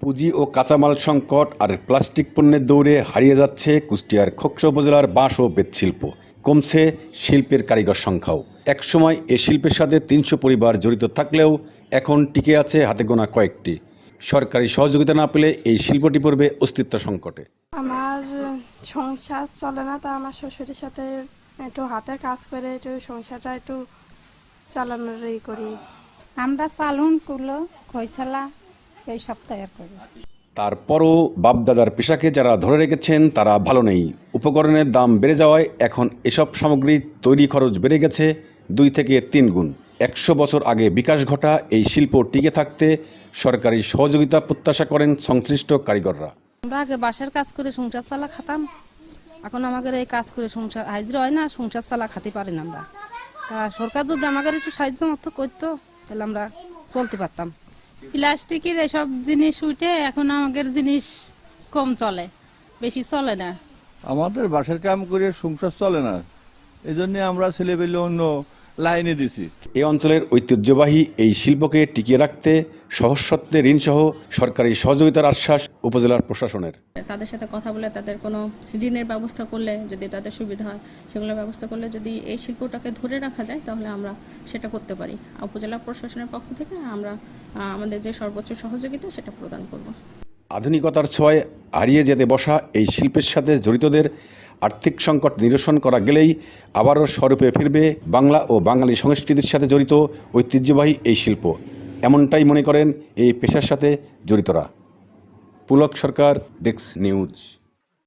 পুঁজি ও কাঁচামাল সংকট আর প্লাস্টিক পণ্যের দৌড়ে হারিয়ে যাচ্ছে কুষ্টিয়ার খোকসা উপজেলার বাঁশ ও বেতশিল্প। কমছে শিল্পের কারিগর সংখ্যাও। একসময় এ শিল্পের সাথে ৩০০ পরিবার জড়িত থাকলেও এখন টিকে আছে হাতে গোনা কয়েকটি। সরকারি সহযোগিতা না পেলে এই শিল্পটি পড়বে অস্তিত্ব সংকটে। আমার সংসার চলে না, তা আমার শ্বশুরের সাথে একটু হাতে কাজ করে একটু সংসারটা একটু চালানোর করি। আমরা চালুন কুলো খৈসালা এই সব তৈরি করি। তারপরও বাপদাদার পেশাকে যারা ধরে রেখেছেন তারা ভালো নেই। উপকরণের দাম বেড়ে যাওয়ায় এখন এসব সামগ্রীর তৈরি খরচ বেড়ে গেছে 2 থেকে 3 গুণ। 100 বছর আগে বিকাশ ঘটা এই শিল্প টিকে থাকতে সরকারি সহযোগিতা প্রত্যাশা করেন সংশ্লিষ্ট কারিগররা। আমরা আগে বাসার কাজ করে সংসার চালা খাতাম, এখন আমাদের এই কাজ করে সংসার হাজিরা হয় না, সংসার চালা খাতে পারি না আমরা। তা সরকার যদি আমাদের একটু সাহায্য মতো করতো তাহলে আমরা চলতে পারতাম। প্লাস্টিকের এসব জিনিস উঠে এখন আমাদের জিনিস কম চলে, বেশি চলে না। আমাদের বাসার কাম করে সংসার চলে না, এই জন্য আমরা ছেলেপেলে অন্য লাইনে দিছি। এই অঞ্চলের ঐতিহ্যবাহী এই শিল্পকে টিকিয়ে রাখতে সহজসত্ত্বে ঋণসহ সরকারি সহযোগিতার আশ্বাস উপজেলার প্রশাসনের। তাদের সাথে কথা বলে তাদের কোনো ঋণের ব্যবস্থা করলে যদি তাদের সুবিধা হয়, সেগুলোর ব্যবস্থা করলে যদি এই শিল্পটাকে ধরে রাখা যায় তাহলে আমরা সেটা করতে পারি। উপজেলা প্রশাসনের পক্ষ থেকে আমরা আমাদের যে সর্বোচ্চ সহযোগিতা সেটা প্রদান করব। আধুনিকতার ছোঁয়ায় হারিয়ে যেতে বসা এই শিল্পের সাথে জড়িতদের আর্থিক সংকট নিরসন করা গেলেই আবারও স্বরূপে ফিরবে বাংলা ও বাঙালি সংস্কৃতির সাথে জড়িত ঐতিহ্যবাহী এই শিল্প। এমনটাই মনে করেন এই পেশার সাথে জড়িতরা। পুলক সরকার, ডেস্ক নিউজ।